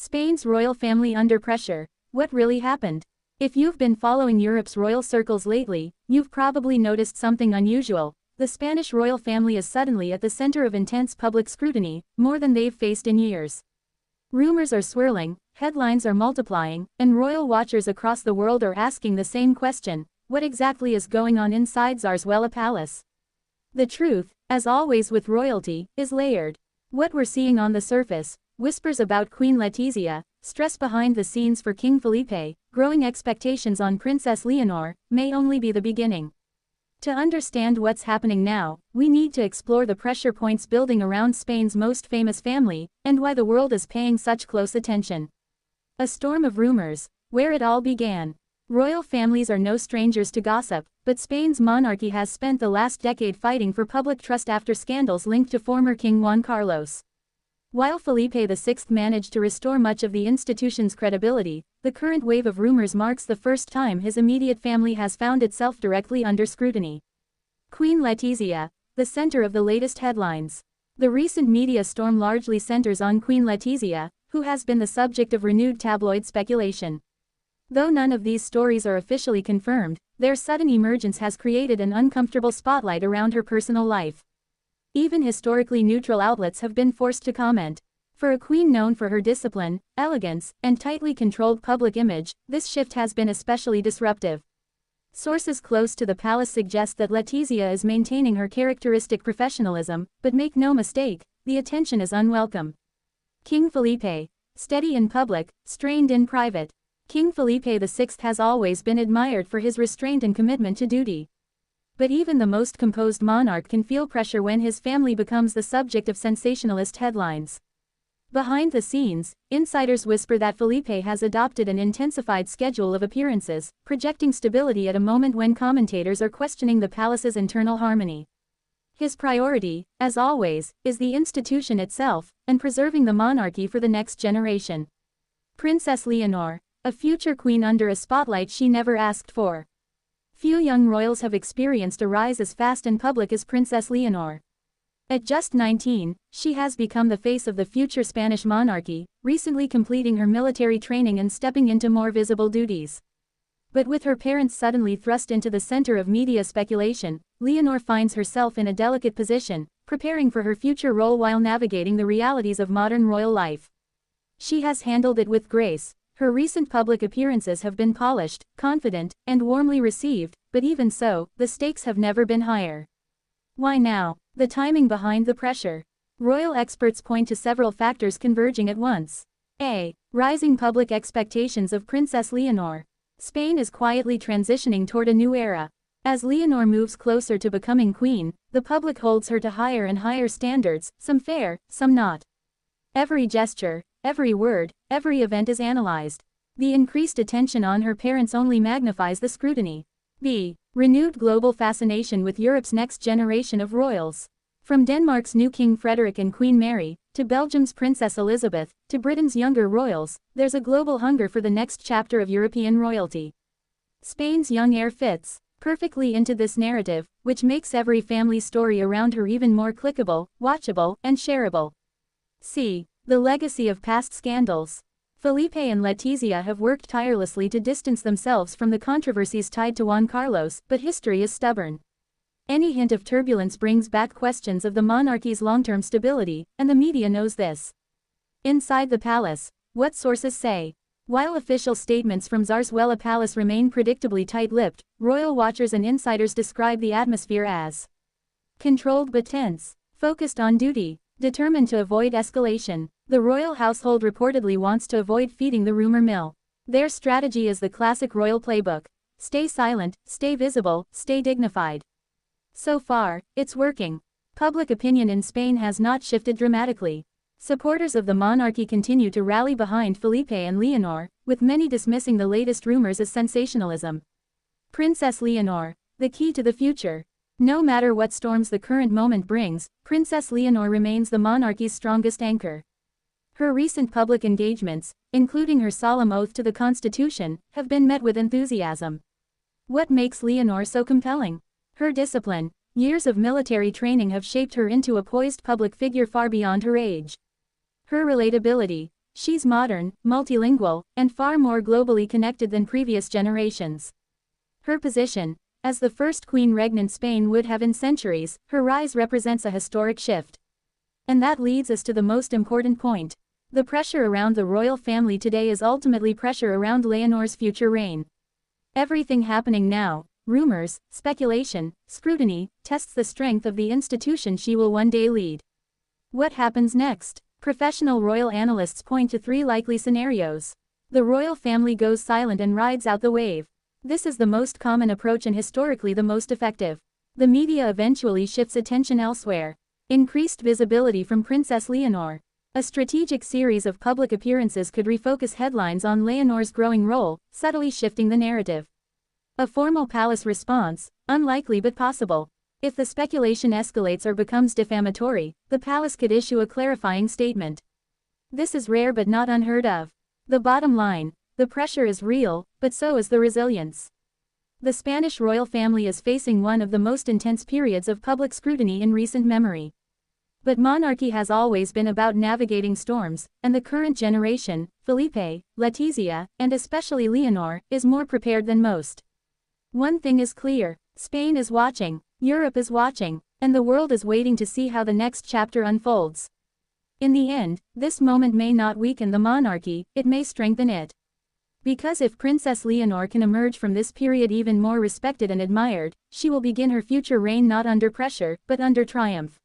Spain's royal family under pressure. What really happened? If you've been following Europe's royal circles lately, you've probably noticed something unusual. The Spanish royal family is suddenly at the center of intense public scrutiny, more than they've faced in years. Rumors are swirling, headlines are multiplying, and royal watchers across the world are asking the same question: what exactly is going on inside Zarzuela Palace? The truth, as always with royalty, is layered. What we're seeing on the surface, whispers about Queen Letizia, stress behind the scenes for King Felipe, growing expectations on Princess Léonor, may only be the beginning. To understand what's happening now, we need to explore the pressure points building around Spain's most famous family, and why the world is paying such close attention. A storm of rumors. Where it all began. Royal families are no strangers to gossip, but Spain's monarchy has spent the last decade fighting for public trust after scandals linked to former King Juan Carlos. While Felipe VI managed to restore much of the institution's credibility, the current wave of rumors marks the first time his immediate family has found itself directly under scrutiny. Queen Letizia, the center of the latest headlines. The recent media storm largely centers on Queen Letizia, who has been the subject of renewed tabloid speculation. Though none of these stories are officially confirmed, their sudden emergence has created an uncomfortable spotlight around her personal life. Even historically neutral outlets have been forced to comment. For a queen known for her discipline, elegance, and tightly controlled public image, this shift has been especially disruptive. Sources close to the palace suggest that Letizia is maintaining her characteristic professionalism, but make no mistake, the attention is unwelcome. King Felipe. Steady in public, strained in private. King Felipe VI has always been admired for his restraint and commitment to duty. But even the most composed monarch can feel pressure when his family becomes the subject of sensationalist headlines. Behind the scenes, insiders whisper that Felipe has adopted an intensified schedule of appearances, projecting stability at a moment when commentators are questioning the palace's internal harmony. His priority, as always, is the institution itself, and preserving the monarchy for the next generation. Princess Léonor, a future queen under a spotlight she never asked for. Few young royals have experienced a rise as fast and public as Princess Léonor. At just 19, she has become the face of the future Spanish monarchy, recently completing her military training and stepping into more visible duties. But with her parents suddenly thrust into the center of media speculation, Léonor finds herself in a delicate position, preparing for her future role while navigating the realities of modern royal life. She has handled it with grace. Her recent public appearances have been polished, confident, and warmly received, but even so, the stakes have never been higher. Why now? The timing behind the pressure. Royal experts point to several factors converging at once. A. Rising public expectations of Princess Léonor. Spain is quietly transitioning toward a new era. As Léonor moves closer to becoming queen, the public holds her to higher and higher standards, some fair, some not. Every gesture, every word, every event is analyzed. The increased attention on her parents only magnifies the scrutiny. B. Renewed global fascination with Europe's next generation of royals. From Denmark's new King Frederick and Queen Mary, to Belgium's Princess Elizabeth, to Britain's younger royals, there's a global hunger for the next chapter of European royalty. Spain's young heir fits perfectly into this narrative, which makes every family story around her even more clickable, watchable, and shareable. C. The legacy of past scandals. Felipe and Letizia have worked tirelessly to distance themselves from the controversies tied to Juan Carlos, but history is stubborn. Any hint of turbulence brings back questions of the monarchy's long-term stability, and the media knows this. Inside the palace, what sources say. While official statements from Zarzuela Palace remain predictably tight-lipped, royal watchers and insiders describe the atmosphere as controlled but tense, focused on duty, determined to avoid escalation. The royal household reportedly wants to avoid feeding the rumor mill. Their strategy is the classic royal playbook. Stay silent, stay visible, stay dignified. So far, it's working. Public opinion in Spain has not shifted dramatically. Supporters of the monarchy continue to rally behind Felipe and Léonor, with many dismissing the latest rumors as sensationalism. Princess Léonor, the key to the future. No matter what storms the current moment brings, Princess Léonor remains the monarchy's strongest anchor. Her recent public engagements, including her solemn oath to the Constitution, have been met with enthusiasm. What makes Léonor so compelling? Her discipline. Years of military training have shaped her into a poised public figure far beyond her age. Her relatability. She's modern, multilingual, and far more globally connected than previous generations. Her position, as the first queen regnant Spain would have in centuries, her rise represents a historic shift. And that leads us to the most important point. The pressure around the royal family today is ultimately pressure around Léonor's future reign. Everything happening now, rumors, speculation, scrutiny, tests the strength of the institution she will one day lead. What happens next? Professional royal analysts point to 3 likely scenarios. The royal family goes silent and rides out the wave. This is the most common approach and historically the most effective. The media eventually shifts attention elsewhere. Increased visibility from Princess Léonor. A strategic series of public appearances could refocus headlines on Léonor's growing role, subtly shifting the narrative. A formal palace response, unlikely but possible. If the speculation escalates or becomes defamatory, the palace could issue a clarifying statement. This is rare but not unheard of. The bottom line, the pressure is real, but so is the resilience. The Spanish royal family is facing one of the most intense periods of public scrutiny in recent memory. But monarchy has always been about navigating storms, and the current generation, Felipe, Letizia, and especially Léonor, is more prepared than most. One thing is clear, Spain is watching, Europe is watching, and the world is waiting to see how the next chapter unfolds. In the end, this moment may not weaken the monarchy, it may strengthen it. Because if Princess Léonor can emerge from this period even more respected and admired, she will begin her future reign not under pressure, but under triumph.